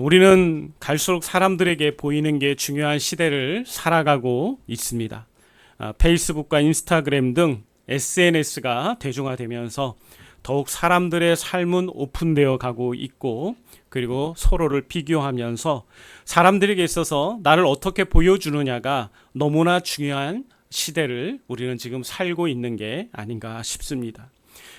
우리는 갈수록 사람들에게 보이는 게 중요한 시대를 살아가고 있습니다. 페이스북과 인스타그램 등 SNS가 대중화되면서 더욱 사람들의 삶은 오픈되어 가고 있고, 그리고 서로를 비교하면서 사람들에게 있어서 나를 어떻게 보여주느냐가 너무나 중요한 시대를 우리는 지금 살고 있는 게 아닌가 싶습니다.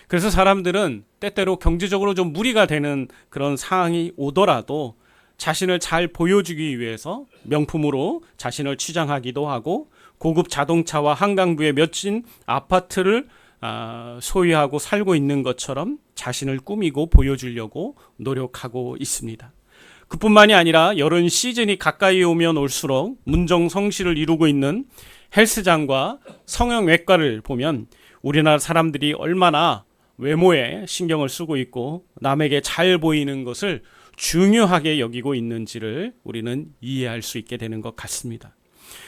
그래서 사람들은 때때로 경제적으로 좀 무리가 되는 그런 상황이 오더라도 자신을 잘 보여주기 위해서 명품으로 자신을 치장하기도 하고, 고급 자동차와 한강뷰의 멋진 아파트를 소유하고 살고 있는 것처럼 자신을 꾸미고 보여주려고 노력하고 있습니다. 그뿐만이 아니라 여름 시즌이 가까이 오면 올수록 문정성시를 이루고 있는 헬스장과 성형외과를 보면 우리나라 사람들이 얼마나 외모에 신경을 쓰고 있고 남에게 잘 보이는 것을 중요하게 여기고 있는지를 우리는 이해할 수 있게 되는 것 같습니다.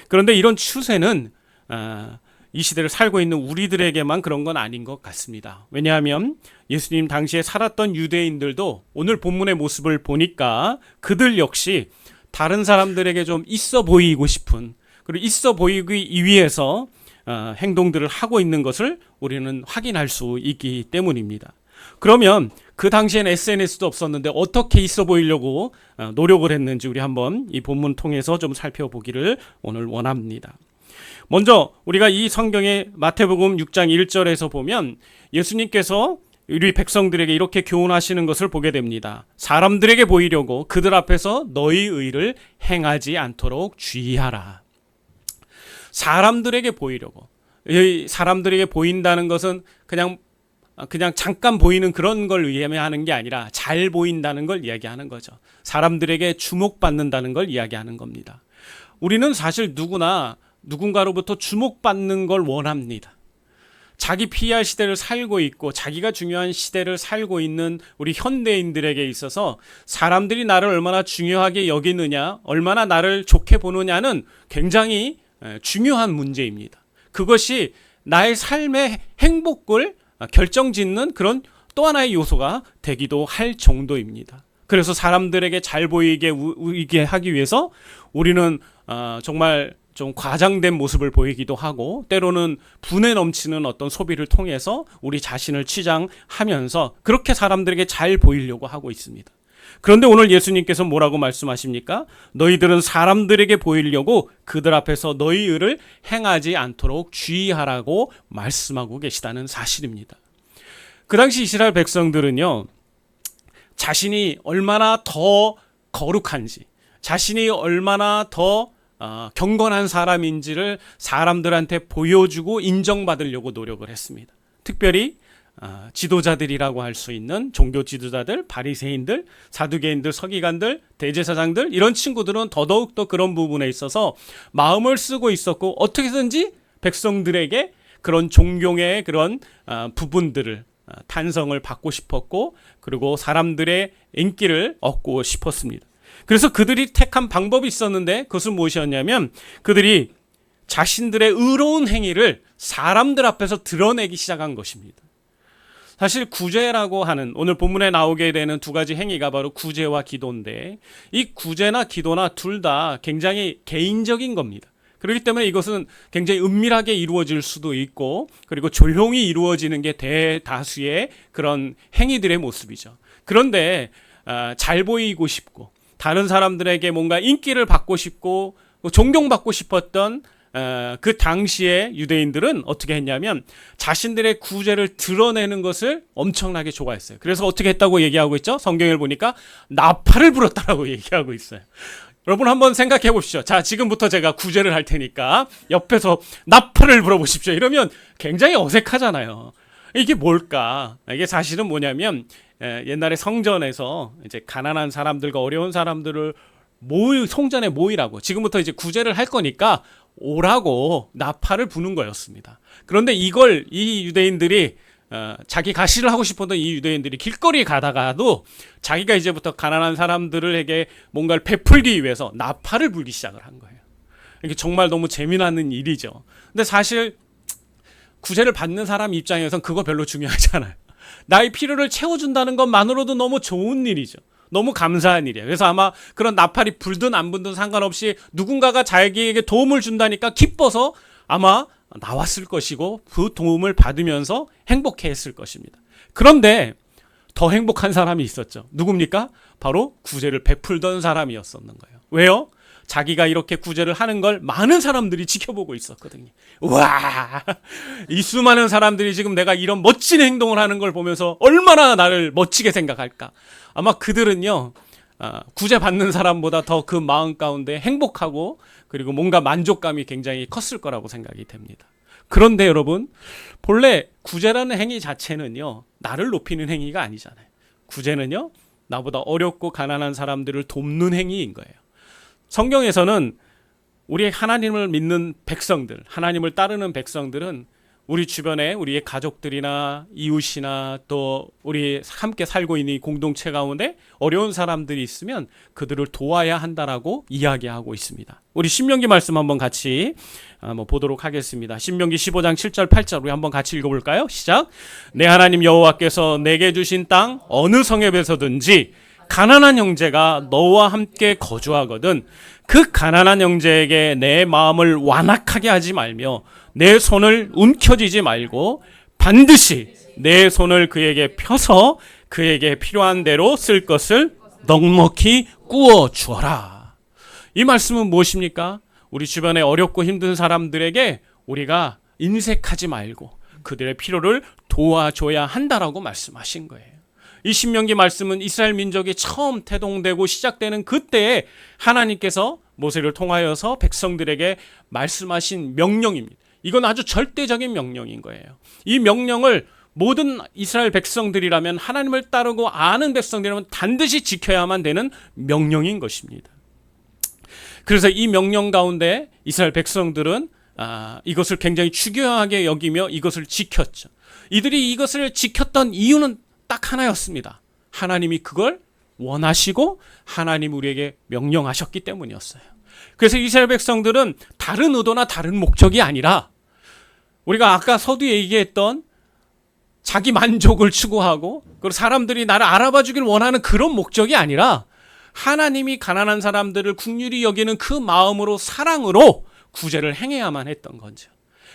그런데 이런 추세는 이 시대를 살고 있는 우리들에게만 그런 건 아닌 것 같습니다. 왜냐하면 예수님 당시에 살았던 유대인들도 오늘 본문의 모습을 보니까 그들 역시 다른 사람들에게 좀 있어 보이고 싶은, 그리고 있어 보이기 위해서 행동들을 하고 있는 것을 우리는 확인할 수 있기 때문입니다. 그러면 그 당시엔 SNS도 없었는데 어떻게 있어 보이려고 노력을 했는지 우리 한번 이 본문 통해서 좀 살펴보기를 오늘 원합니다. 먼저 우리가 이 성경의 마태복음 6장 1절에서 보면 예수님께서 우리 백성들에게 이렇게 교훈하시는 것을 보게 됩니다. 사람들에게 보이려고 그들 앞에서 너희 의를 행하지 않도록 주의하라. 사람들에게 보이려고. 사람들에게 보인다는 것은 그냥 잠깐 보이는 그런 걸 의미하는 게 아니라 잘 보인다는 걸 이야기하는 거죠. 사람들에게 주목받는다는 걸 이야기하는 겁니다. 우리는 사실 누구나 누군가로부터 주목받는 걸 원합니다. 자기 PR 시대를 살고 있고 자기가 중요한 시대를 살고 있는 우리 현대인들에게 있어서 사람들이 나를 얼마나 중요하게 여기느냐, 얼마나 나를 좋게 보느냐는 굉장히 중요한 문제입니다. 그것이 나의 삶의 행복을 결정짓는 그런 또 하나의 요소가 되기도 할 정도입니다. 그래서 사람들에게 잘 보이게 하기 위해서 우리는 정말 좀 과장된 모습을 보이기도 하고, 때로는 분에 넘치는 어떤 소비를 통해서 우리 자신을 치장하면서 그렇게 사람들에게 잘 보이려고 하고 있습니다. 그런데 오늘 예수님께서 뭐라고 말씀하십니까? 너희들은 사람들에게 보이려고 그들 앞에서 너희 의를 행하지 않도록 주의하라고 말씀하고 계시다는 사실입니다. 그 당시 이스라엘 백성들은요, 자신이 얼마나 더 거룩한지, 자신이 얼마나 더 경건한 사람인지를 사람들한테 보여주고 인정받으려고 노력을 했습니다. 특별히 지도자들이라고 할 수 있는 종교 지도자들, 바리새인들, 사두개인들, 서기관들, 대제사장들, 이런 친구들은 더더욱 그런 부분에 있어서 마음을 쓰고 있었고, 어떻게든지 백성들에게 그런 존경의 그런 부분들을 탄성을 받고 싶었고, 그리고 사람들의 인기를 얻고 싶었습니다. 그래서 그들이 택한 방법이 있었는데 그것은 무엇이었냐면, 그들이 자신들의 의로운 행위를 사람들 앞에서 드러내기 시작한 것입니다. 사실 구제라고 하는 오늘 본문에 나오게 되는 두 가지 행위가 바로 구제와 기도인데, 이 구제나 기도나 둘 다 굉장히 개인적인 겁니다. 그렇기 때문에 이것은 굉장히 은밀하게 이루어질 수도 있고, 그리고 조용히 이루어지는 게 대다수의 그런 행위들의 모습이죠. 그런데 잘 보이고 싶고 다른 사람들에게 뭔가 인기를 받고 싶고 존경받고 싶었던 그 당시에 유대인들은 어떻게 했냐면 자신들의 구제를 드러내는 것을 엄청나게 좋아했어요. 그래서 어떻게 했다고 얘기하고 있죠? 성경을 보니까 나팔을 불었다라고 얘기하고 있어요. 여러분 한번 생각해 보십시오. 자, 지금부터 제가 구제를 할 테니까 옆에서 나팔을 불어보십시오. 이러면 굉장히 어색하잖아요. 이게 뭘까? 이게 사실은 뭐냐면 옛날에 성전에서 이제 가난한 사람들과 어려운 사람들을 성전에 모이라고, 지금부터 이제 구제를 할 거니까 오라고 나팔을 부는 거였습니다. 그런데 이걸 이 유대인들이 자기 가시를 하고 싶었던 이 유대인들이 길거리에 가다가도 자기가 이제부터 가난한 사람들에게 뭔가를 베풀기 위해서 나팔을 불기 시작을 한 거예요. 이게 정말 너무 재미나는 일이죠. 근데 사실 구제를 받는 사람 입장에선 그거 별로 중요하지 않아요. 나의 필요를 채워준다는 것만으로도 너무 좋은 일이죠. 너무 감사한 일이에요. 그래서 아마 그런 나팔이 불든 안 불든 상관없이 누군가가 자기에게 도움을 준다니까 기뻐서 아마 나왔을 것이고 그 도움을 받으면서 행복해했을 것입니다. 그런데 더 행복한 사람이 있었죠. 누굽니까? 바로 구제를 베풀던 사람이었었는 거예요. 왜요? 자기가 이렇게 구제를 하는 걸 많은 사람들이 지켜보고 있었거든요. 와, 이 수많은 사람들이 지금 내가 이런 멋진 행동을 하는 걸 보면서 얼마나 나를 멋지게 생각할까. 아마 그들은요, 구제받는 사람보다 더 그 마음 가운데 행복하고 그리고 뭔가 만족감이 굉장히 컸을 거라고 생각이 됩니다. 그런데 여러분, 본래 구제라는 행위 자체는요, 나를 높이는 행위가 아니잖아요. 구제는요, 나보다 어렵고 가난한 사람들을 돕는 행위인 거예요. 성경에서는 우리 하나님을 믿는 백성들, 하나님을 따르는 백성들은 우리 주변에 우리의 가족들이나 이웃이나 또 우리 함께 살고 있는 이 공동체 가운데 어려운 사람들이 있으면 그들을 도와야 한다라고 이야기하고 있습니다. 우리 신명기 말씀 한번 같이 보도록 하겠습니다. 신명기 15장 7절 8절 우리 한번 같이 읽어볼까요? 시작. 내 하나님 여호와께서 내게 주신 땅 어느 성읍에서든지 가난한 형제가 너와 함께 거주하거든 그 가난한 형제에게 내 마음을 완악하게 하지 말며 내 손을 움켜쥐지 말고 반드시 내 손을 그에게 펴서 그에게 필요한 대로 쓸 것을 넉넉히 꾸어 주어라. 이 말씀은 무엇입니까? 우리 주변에 어렵고 힘든 사람들에게 우리가 인색하지 말고 그들의 필요를 도와줘야 한다라고 말씀하신 거예요. 이 신명기 말씀은 이스라엘 민족이 처음 태동되고 시작되는 그때에 하나님께서 모세를 통하여서 백성들에게 말씀하신 명령입니다. 이건 아주 절대적인 명령인 거예요. 이 명령을 모든 이스라엘 백성들이라면 하나님을 따르고 아는 백성들이라면 반드시 지켜야만 되는 명령인 것입니다. 그래서 이 명령 가운데 이스라엘 백성들은 이것을 굉장히 중요하게 여기며 이것을 지켰죠. 이들이 이것을 지켰던 이유는 딱 하나였습니다. 하나님이 그걸 원하시고 하나님 우리에게 명령하셨기 때문이었어요. 그래서 이스라엘 백성들은 다른 의도나 다른 목적이 아니라 우리가 아까 서두에 얘기했던 자기 만족을 추구하고 그리고 사람들이 나를 알아봐 주길 원하는 그런 목적이 아니라 하나님이 가난한 사람들을 긍휼히 여기는 그 마음으로 사랑으로 구제를 행해야만 했던 거죠.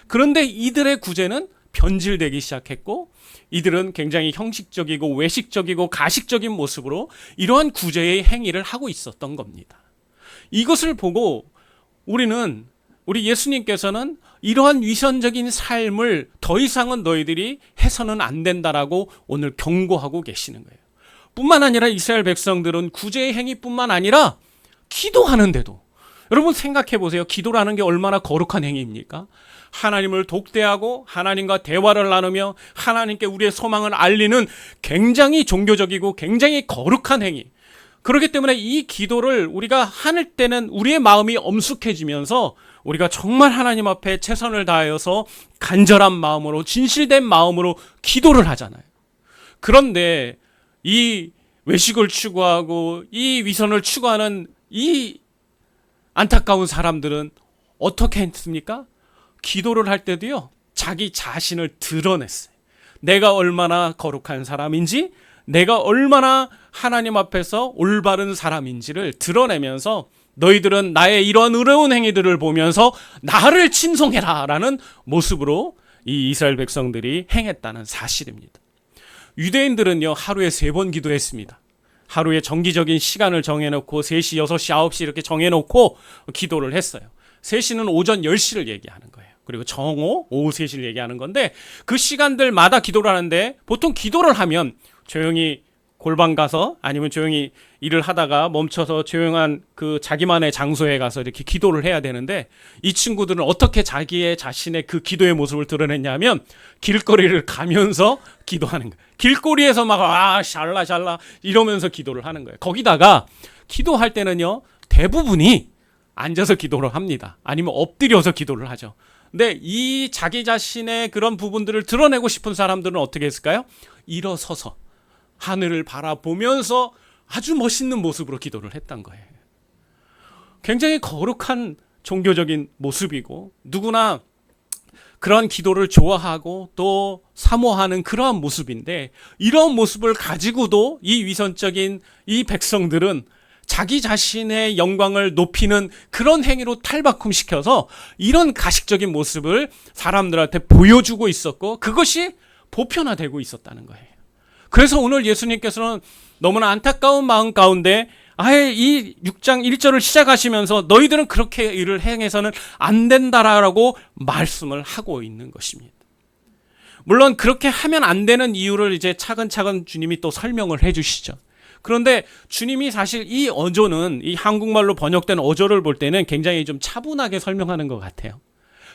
그런데 이들의 구제는 변질되기 시작했고 이들은 굉장히 형식적이고 외식적이고 가식적인 모습으로 이러한 구제의 행위를 하고 있었던 겁니다. 이것을 보고 우리 예수님께서는 이러한 위선적인 삶을 더 이상은 너희들이 해서는 안 된다라고 오늘 경고하고 계시는 거예요. 뿐만 아니라 이스라엘 백성들은 구제의 행위뿐만 아니라 기도하는데도 여러분 생각해 보세요. 기도라는 게 얼마나 거룩한 행위입니까? 하나님을 독대하고 하나님과 대화를 나누며 하나님께 우리의 소망을 알리는 굉장히 종교적이고 굉장히 거룩한 행위. 그렇기 때문에 이 기도를 우리가 할 때는 우리의 마음이 엄숙해지면서 우리가 정말 하나님 앞에 최선을 다하여서 간절한 마음으로 진실된 마음으로 기도를 하잖아요. 그런데 이 외식을 추구하고 이 위선을 추구하는 이 안타까운 사람들은 어떻게 했습니까? 기도를 할 때도요, 자기 자신을 드러냈어요. 내가 얼마나 거룩한 사람인지, 내가 얼마나 하나님 앞에서 올바른 사람인지를 드러내면서 너희들은 나의 이런 의로운 행위들을 보면서 나를 칭송해라 라는 모습으로 이 이스라엘 백성들이 행했다는 사실입니다. 유대인들은요, 하루에 3번 기도했습니다. 하루에 정기적인 시간을 정해놓고 3시, 6시, 9시 이렇게 정해놓고 기도를 했어요. 3시는 오전 10시를 얘기하는 거예요. 그리고 정오, 오후 3시를 얘기하는 건데 그 시간들마다 기도를 하는데 보통 기도를 하면 조용히 골방 가서 아니면 조용히 일을 하다가 멈춰서 조용한 그 자기만의 장소에 가서 이렇게 기도를 해야 되는데 이 친구들은 어떻게 자기의 자신의 그 기도의 모습을 드러냈냐면 길거리를 가면서 기도하는 거예요. 길거리에서 막 샬라 이러면서 기도를 하는 거예요. 거기다가 기도할 때는요 대부분이 앉아서 기도를 합니다. 아니면 엎드려서 기도를 하죠. 근데 이 자기 자신의 그런 부분들을 드러내고 싶은 사람들은 어떻게 했을까요? 일어서서 하늘을 바라보면서 아주 멋있는 모습으로 기도를 했던 거예요. 굉장히 거룩한 종교적인 모습이고 누구나 그러한 기도를 좋아하고 또 사모하는 그러한 모습인데, 이런 모습을 가지고도 이 위선적인 이 백성들은 자기 자신의 영광을 높이는 그런 행위로 탈바꿈시켜서 이런 가식적인 모습을 사람들한테 보여주고 있었고, 그것이 보편화되고 있었다는 거예요. 그래서 오늘 예수님께서는 너무나 안타까운 마음 가운데 아예 이 6장 1절을 시작하시면서 너희들은 그렇게 일을 행해서는 안 된다라고 말씀을 하고 있는 것입니다. 물론 그렇게 하면 안 되는 이유를 이제 차근차근 주님이 또 설명을 해 주시죠. 그런데 주님이 사실 이 어조는, 이 한국말로 번역된 어조를 볼 때는 굉장히 좀 차분하게 설명하는 것 같아요.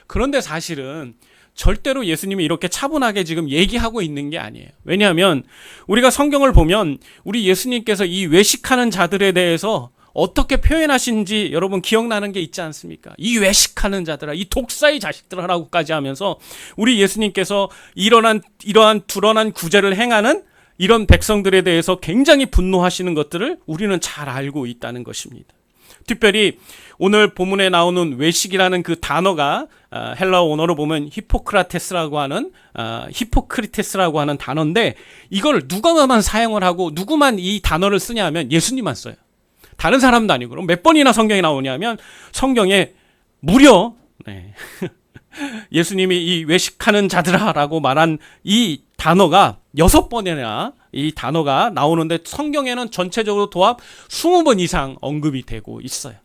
그런데 사실은 절대로 예수님이 이렇게 차분하게 지금 얘기하고 있는 게 아니에요. 왜냐하면 우리가 성경을 보면 우리 예수님께서 이 외식하는 자들에 대해서 어떻게 표현하신지 여러분 기억나는 게 있지 않습니까? 이 외식하는 자들아, 이 독사의 자식들아라고까지 하면서 우리 예수님께서 이러한 드러난 구제를 행하는 이런 백성들에 대해서 굉장히 분노하시는 것들을 우리는 잘 알고 있다는 것입니다. 특별히 오늘 본문에 나오는 외식이라는 그 단어가 헬라어 언어로 보면 히포크리테스라고 하는 단어인데, 이걸 누가만 사용을 하고 누구만 이 단어를 쓰냐 하면 예수님만 써요. 다른 사람도 아니고. 그럼 몇 번이나 성경에 나오냐면 성경에 무려 예수님이 이 외식하는 자들아라고 말한 이 단어가 6번이나 이 단어가 나오는데, 성경에는 전체적으로 도합 20번 이상 언급이 되고 있어요.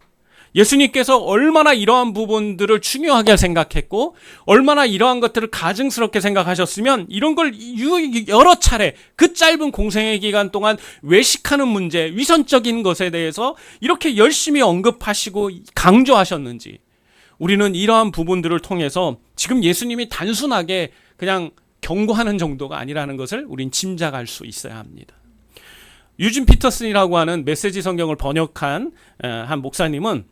예수님께서 얼마나 이러한 부분들을 중요하게 생각했고 얼마나 이러한 것들을 가증스럽게 생각하셨으면 이런 걸 여러 차례 그 짧은 공생의 기간 동안 외식하는 문제, 위선적인 것에 대해서 이렇게 열심히 언급하시고 강조하셨는지, 우리는 이러한 부분들을 통해서 지금 예수님이 단순하게 그냥 경고하는 정도가 아니라는 것을 우린 짐작할 수 있어야 합니다. 유진 피터슨이라고 하는 메시지 성경을 번역한 한 목사님은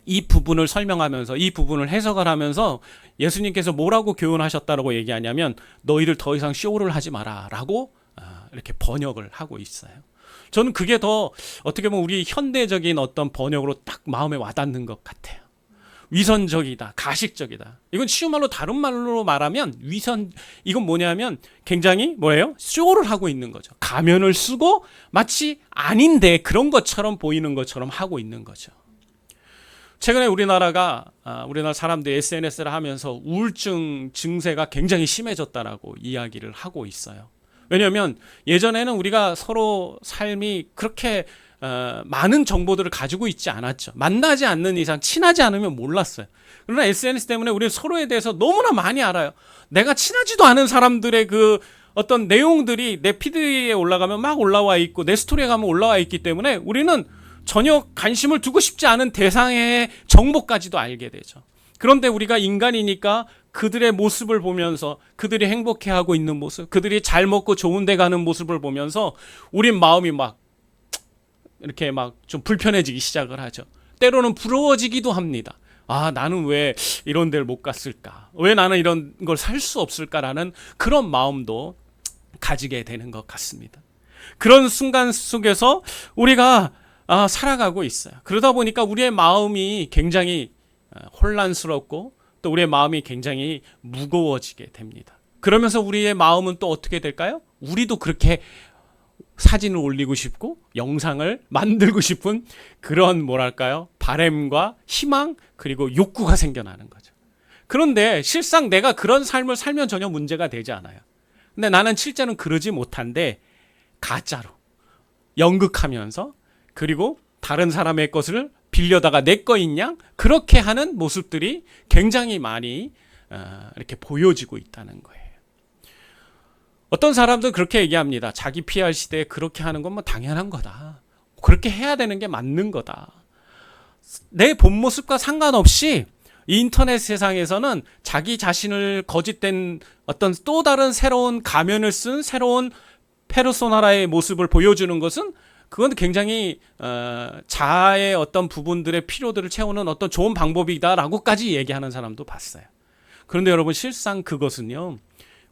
이 부분을 설명하면서, 이 부분을 해석을 하면서 예수님께서 뭐라고 교훈하셨다고 얘기하냐면 너희들 더 이상 쇼를 하지 마라 라고 이렇게 번역을 하고 있어요. 저는 그게 더 어떻게 보면 우리 현대적인 어떤 번역으로 딱 마음에 와닿는 것 같아요. 위선적이다, 가식적이다. 이건 쉬운 말로, 다른 말로 말하면 이건 뭐냐면 굉장히 뭐예요? 쇼를 하고 있는 거죠. 가면을 쓰고 마치 아닌데 그런 것처럼 보이는 것처럼 하고 있는 거죠. 최근에 우리나라 사람들이 SNS를 하면서 우울증 증세가 굉장히 심해졌다라고 이야기를 하고 있어요. 왜냐하면 예전에는 우리가 서로 삶이 그렇게 많은 정보들을 가지고 있지 않았죠. 만나지 않는 이상, 친하지 않으면 몰랐어요. 그러나 SNS 때문에 우리는 서로에 대해서 너무나 많이 알아요. 내가 친하지도 않은 사람들의 그 어떤 내용들이 내 피드에 올라가면 막 올라와 있고 내 스토리에 가면 올라와 있기 때문에 우리는 전혀 관심을 두고 싶지 않은 대상의 정보까지도 알게 되죠. 그런데 우리가 인간이니까 그들의 모습을 보면서, 그들이 행복해하고 있는 모습, 그들이 잘 먹고 좋은 데 가는 모습을 보면서 우린 마음이 막 이렇게 막 좀 불편해지기 시작을 하죠. 때로는 부러워지기도 합니다. 아, 나는 왜 이런 데를 못 갔을까? 왜 나는 이런 걸 살 수 없을까라는 그런 마음도 가지게 되는 것 같습니다. 그런 순간 속에서 우리가 살아가고 있어요. 그러다 보니까 우리의 마음이 굉장히 혼란스럽고 또 우리의 마음이 굉장히 무거워지게 됩니다. 그러면서 우리의 마음은 또 어떻게 될까요? 우리도 그렇게 사진을 올리고 싶고 영상을 만들고 싶은 그런 바램과 희망 그리고 욕구가 생겨나는 거죠. 그런데 실상 내가 그런 삶을 살면 전혀 문제가 되지 않아요. 근데 나는 실제는 그러지 못한데 가짜로 연극하면서, 그리고 다른 사람의 것을 빌려다가 내 거인 양 그렇게 하는 모습들이 굉장히 많이 이렇게 보여지고 있다는 거예요. 어떤 사람들은 그렇게 얘기합니다. 자기 PR 시대에 그렇게 하는 건 뭐 당연한 거다. 그렇게 해야 되는 게 맞는 거다. 내 본 모습과 상관없이 인터넷 세상에서는 자기 자신을 거짓된 어떤 또 다른 새로운 가면을 쓴 새로운 페르소나라의 모습을 보여주는 것은 그건 굉장히 자아의 어떤 부분들의 필요들을 채우는 어떤 좋은 방법이다라고까지 얘기하는 사람도 봤어요. 그런데 여러분, 실상 그것은요,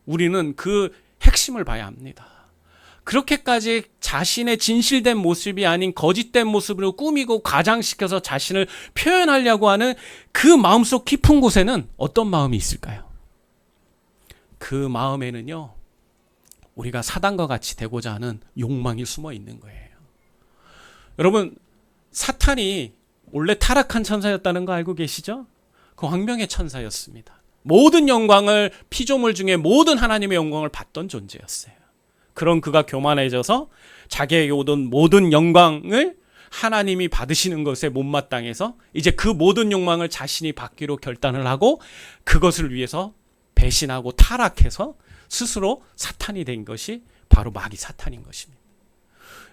우리는 그 핵심을 봐야 합니다. 그렇게까지 자신의 진실된 모습이 아닌 거짓된 모습으로 꾸미고 과장시켜서 자신을 표현하려고 하는 그 마음속 깊은 곳에는 어떤 마음이 있을까요? 그 마음에는요, 우리가 사단과 같이 되고자 하는 욕망이 숨어 있는 거예요. 여러분, 사탄이 원래 타락한 천사였다는 거 알고 계시죠? 그 황명의 천사였습니다. 모든 영광을, 피조물 중에 모든 하나님의 영광을 받던 존재였어요. 그런 그가 교만해져서 자기에게 오던 모든 영광을 하나님이 받으시는 것에 못마땅해서 이제 그 모든 욕망을 자신이 받기로 결단을 하고 그것을 위해서 배신하고 타락해서 스스로 사탄이 된 것이 바로 마귀 사탄인 것입니다.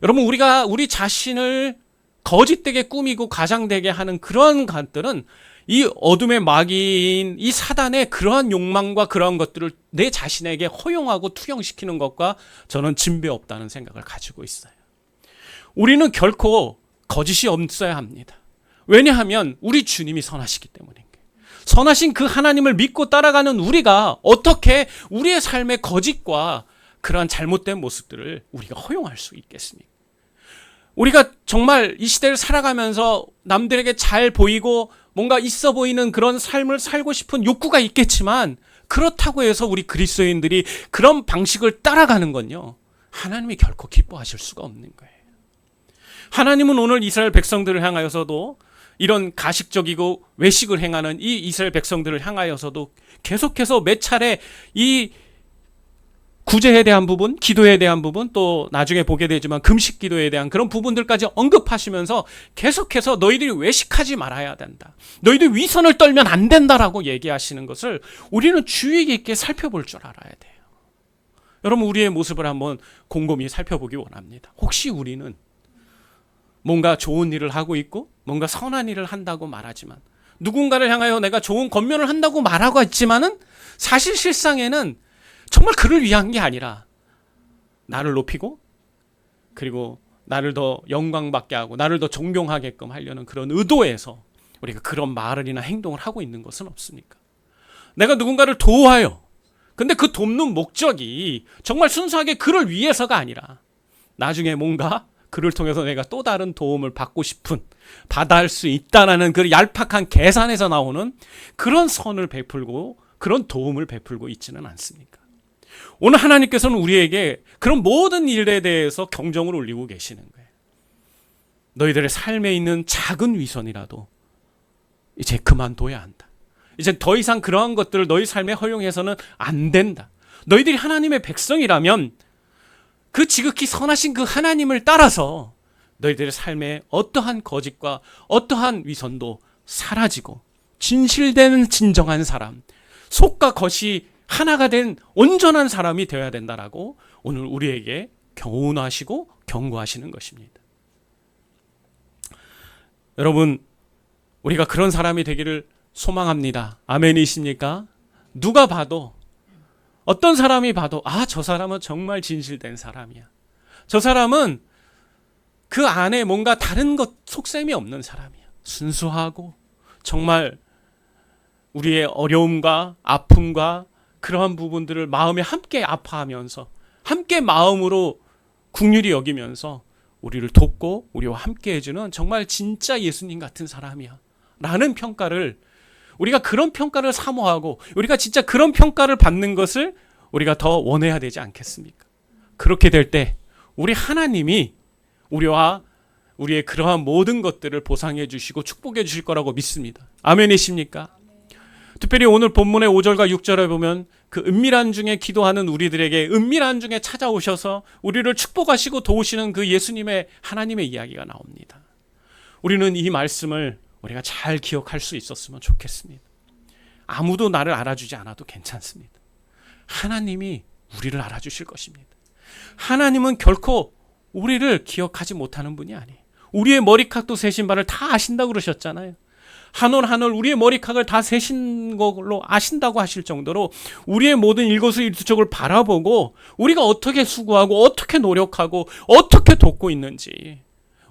여러분, 우리가 우리 자신을 거짓되게 꾸미고 과장되게 하는 그러한 것들은 이 어둠의 마귀인 이 사단의 그러한 욕망과 그러한 것들을 내 자신에게 허용하고 투영시키는 것과 저는 진배 없다는 생각을 가지고 있어요. 우리는 결코 거짓이 없어야 합니다. 왜냐하면 우리 주님이 선하시기 때문인 거예요. 선하신 그 하나님을 믿고 따라가는 우리가 어떻게 우리의 삶의 거짓과 그러한 잘못된 모습들을 우리가 허용할 수 있겠습니까? 우리가 정말 이 시대를 살아가면서 남들에게 잘 보이고 뭔가 있어 보이는 그런 삶을 살고 싶은 욕구가 있겠지만, 그렇다고 해서 우리 그리스도인들이 그런 방식을 따라가는 건요, 하나님이 결코 기뻐하실 수가 없는 거예요. 하나님은 오늘 이스라엘 백성들을 향하여서도, 이런 가식적이고 외식을 행하는 이 이스라엘 백성들을 향하여서도 계속해서 몇 차례 이 구제에 대한 부분, 기도에 대한 부분, 또 나중에 보게 되지만 금식 기도에 대한 그런 부분들까지 언급하시면서 계속해서 너희들이 외식하지 말아야 된다, 너희들이 위선을 떨면 안 된다라고 얘기하시는 것을 우리는 주의 깊게 살펴볼 줄 알아야 돼요. 여러분, 우리의 모습을 한번 곰곰이 살펴보기 원합니다. 혹시 우리는 뭔가 좋은 일을 하고 있고 뭔가 선한 일을 한다고 말하지만, 누군가를 향하여 내가 좋은 권면을 한다고 말하고 있지만은 사실 실상에는 정말 그를 위한 게 아니라 나를 높이고, 그리고 나를 더 영광받게 하고 나를 더 존경하게끔 하려는 그런 의도에서 우리가 그런 말이나 행동을 하고 있는 것은 없습니까? 내가 누군가를 도와요. 근데 그 돕는 목적이 정말 순수하게 그를 위해서가 아니라 나중에 뭔가 그를 통해서 내가 또 다른 도움을 받고 싶은, 받아할 수 있다는 그 얄팍한 계산에서 나오는 그런 선을 베풀고 그런 도움을 베풀고 있지는 않습니까? 오늘 하나님께서는 우리에게 그런 모든 일에 대해서 경종을 울리고 계시는 거예요. 너희들의 삶에 있는 작은 위선이라도 이제 그만둬야 한다. 이제 더 이상 그러한 것들을 너희 삶에 허용해서는 안 된다. 너희들이 하나님의 백성이라면 그 지극히 선하신 그 하나님을 따라서 너희들의 삶에 어떠한 거짓과 어떠한 위선도 사라지고 진실된 진정한 사람, 속과 겉이 하나가 된 온전한 사람이 되어야 된다라고 오늘 우리에게 교훈하시고 경고하시는 것입니다. 여러분, 우리가 그런 사람이 되기를 소망합니다. 아멘이십니까? 누가 봐도, 어떤 사람이 봐도 저 사람은 정말 진실된 사람이야, 저 사람은 그 안에 뭔가 다른 것, 속셈이 없는 사람이야, 순수하고 정말 우리의 어려움과 아픔과 그러한 부분들을 마음에 함께 아파하면서 함께 마음으로 긍휼히 여기면서 우리를 돕고 우리와 함께 해주는 정말 진짜 예수님 같은 사람이야 라는 평가를, 우리가 그런 평가를 사모하고 우리가 진짜 그런 평가를 받는 것을 우리가 더 원해야 되지 않겠습니까? 그렇게 될 때 우리 하나님이 우리와 우리의 그러한 모든 것들을 보상해 주시고 축복해 주실 거라고 믿습니다. 아멘이십니까? 특별히 오늘 본문의 5절과 6절에 보면 그 은밀한 중에 기도하는 우리들에게 은밀한 중에 찾아오셔서 우리를 축복하시고 도우시는 그 예수님의, 하나님의 이야기가 나옵니다. 우리는 이 말씀을 우리가 잘 기억할 수 있었으면 좋겠습니다. 아무도 나를 알아주지 않아도 괜찮습니다. 하나님이 우리를 알아주실 것입니다. 하나님은 결코 우리를 기억하지 못하는 분이 아니에요. 우리의 머리카락도 세신 바를 다 아신다고 그러셨잖아요. 한 올 한 올 우리의 머리카락을 다 세신 걸로 아신다고 하실 정도로 우리의 모든 일거수일투족을 바라보고 우리가 어떻게 수고하고 어떻게 노력하고 어떻게 돕고 있는지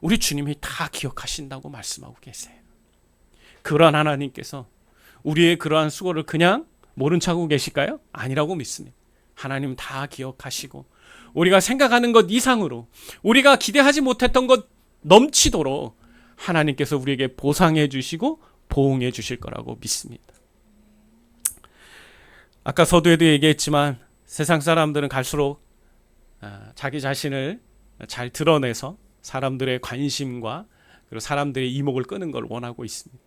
우리 주님이 다 기억하신다고 말씀하고 계세요. 그러한 하나님께서 우리의 그러한 수고를 그냥 모른 척하고 계실까요? 아니라고 믿습니다. 하나님 다 기억하시고 우리가 생각하는 것 이상으로, 우리가 기대하지 못했던 것 넘치도록 하나님께서 우리에게 보상해 주시고 보응해 주실 거라고 믿습니다. 아까 서두에도 얘기했지만 세상 사람들은 갈수록 자기 자신을 잘 드러내서 사람들의 관심과 그리고 사람들의 이목을 끄는 걸 원하고 있습니다.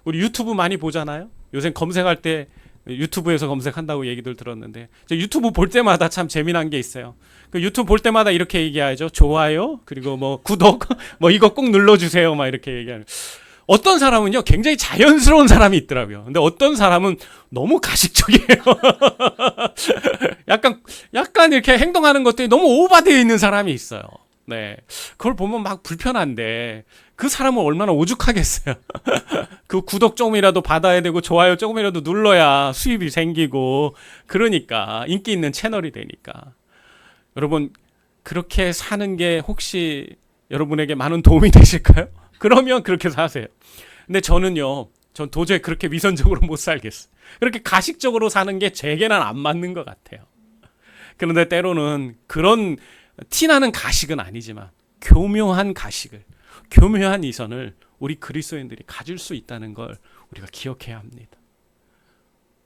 우리 유튜브 많이 보잖아요. 요새 검색할 때 유튜브에서 검색한다고 얘기들 들었는데, 저 유튜브 볼 때마다 참 재미난 게 있어요. 그 유튜브 볼 때마다 이렇게 얘기하죠. 좋아요, 그리고 뭐 구독, 뭐 이거 꼭 눌러주세요, 막 이렇게 얘기하는. 어떤 사람은요 굉장히 자연스러운 사람이 있더라고요. 근데 어떤 사람은 너무 가식적이에요. 약간 이렇게 행동하는 것들이 너무 오버되어 있는 사람이 있어요. 네, 그걸 보면 막 불편한데 그 사람은 얼마나 오죽하겠어요. 그 구독 조금이라도 받아야 되고 좋아요 조금이라도 눌러야 수입이 생기고, 그러니까 인기 있는 채널이 되니까. 여러분, 그렇게 사는 게 혹시 여러분에게 많은 도움이 되실까요? 그러면 그렇게 사세요. 근데 전 도저히 그렇게 위선적으로 못 살겠어요. 그렇게 가식적으로 사는 게 제게는 안 맞는 것 같아요. 그런데 때로는 그런 티나는 가식은 아니지만 교묘한 가식을, 교묘한 이선을 우리 그리스도인들이 가질 수 있다는 걸 우리가 기억해야 합니다.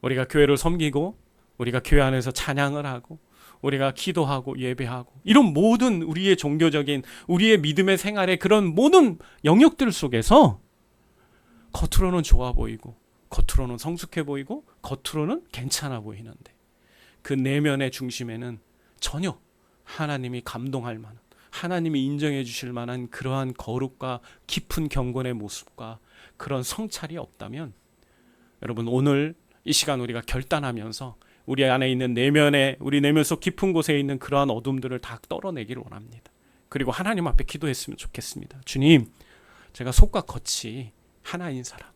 우리가 교회를 섬기고, 우리가 교회 안에서 찬양을 하고, 우리가 기도하고 예배하고, 이런 모든 우리의 종교적인, 우리의 믿음의 생활의 그런 모든 영역들 속에서 겉으로는 좋아 보이고, 겉으로는 성숙해 보이고, 겉으로는 괜찮아 보이는데 그 내면의 중심에는 전혀 하나님이 감동할 만한, 하나님이 인정해 주실 만한 그러한 거룩과 깊은 경건의 모습과 그런 성찰이 없다면, 여러분, 오늘 이 시간 우리가 결단하면서 우리 안에 있는 내면에, 우리 내면 속 깊은 곳에 있는 그러한 어둠들을 다 떨어내기를 원합니다. 그리고 하나님 앞에 기도했으면 좋겠습니다. 주님, 제가 속과 겉이 하나인 사람,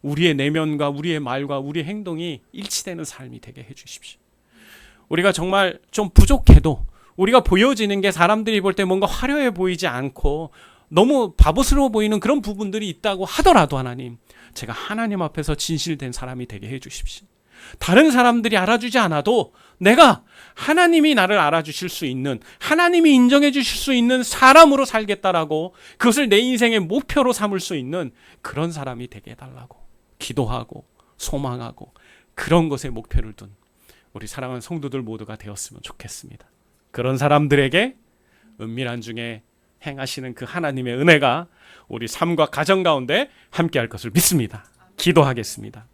우리의 내면과 우리의 말과 우리의 행동이 일치되는 삶이 되게 해주십시오. 우리가 정말 좀 부족해도, 우리가 보여지는 게 사람들이 볼 때 뭔가 화려해 보이지 않고 너무 바보스러워 보이는 그런 부분들이 있다고 하더라도, 하나님, 제가 하나님 앞에서 진실된 사람이 되게 해주십시오. 다른 사람들이 알아주지 않아도 내가 하나님이 나를 알아주실 수 있는, 하나님이 인정해 주실 수 있는 사람으로 살겠다라고, 그것을 내 인생의 목표로 삼을 수 있는 그런 사람이 되게 해달라고 기도하고 소망하고, 그런 것에 목표를 둔 우리 사랑하는 성도들 모두가 되었으면 좋겠습니다. 그런 사람들에게 은밀한 중에 행하시는 그 하나님의 은혜가 우리 삶과 가정 가운데 함께할 것을 믿습니다. 기도하겠습니다.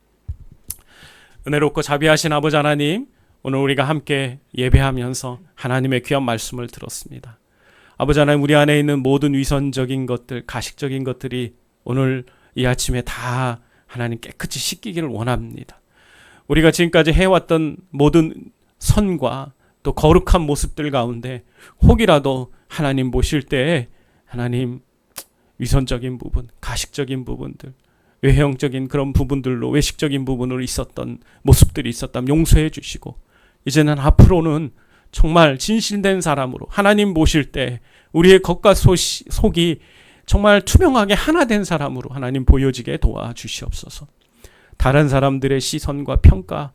은혜롭고 자비하신 아버지 하나님, 오늘 우리가 함께 예배하면서 하나님의 귀한 말씀을 들었습니다. 아버지 하나님, 우리 안에 있는 모든 위선적인 것들, 가식적인 것들이 오늘 이 아침에 다 하나님 깨끗이 씻기기를 원합니다. 우리가 지금까지 해왔던 모든 선과 또 거룩한 모습들 가운데 혹이라도 하나님 보실 때 하나님 위선적인 부분, 가식적인 부분들, 외형적인 그런 부분들로, 외식적인 부분으로 있었던 모습들이 있었다면 용서해 주시고, 이제는 앞으로는 정말 진실된 사람으로 하나님 보실 때 우리의 겉과 속이 정말 투명하게 하나 된 사람으로 하나님 보여지게 도와주시옵소서. 다른 사람들의 시선과 평가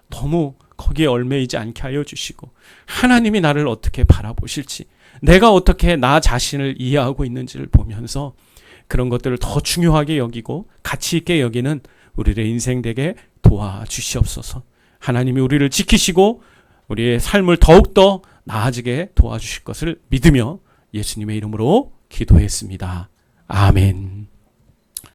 너무 거기에 얽매이지 않게 하여 주시고, 하나님이 나를 어떻게 바라보실지, 내가 어떻게 나 자신을 이해하고 있는지를 보면서 그런 것들을 더 중요하게 여기고 가치 있게 여기는 우리의 인생 되게 도와주시옵소서. 하나님이 우리를 지키시고 우리의 삶을 더욱더 나아지게 도와주실 것을 믿으며 예수님의 이름으로 기도했습니다. 아멘.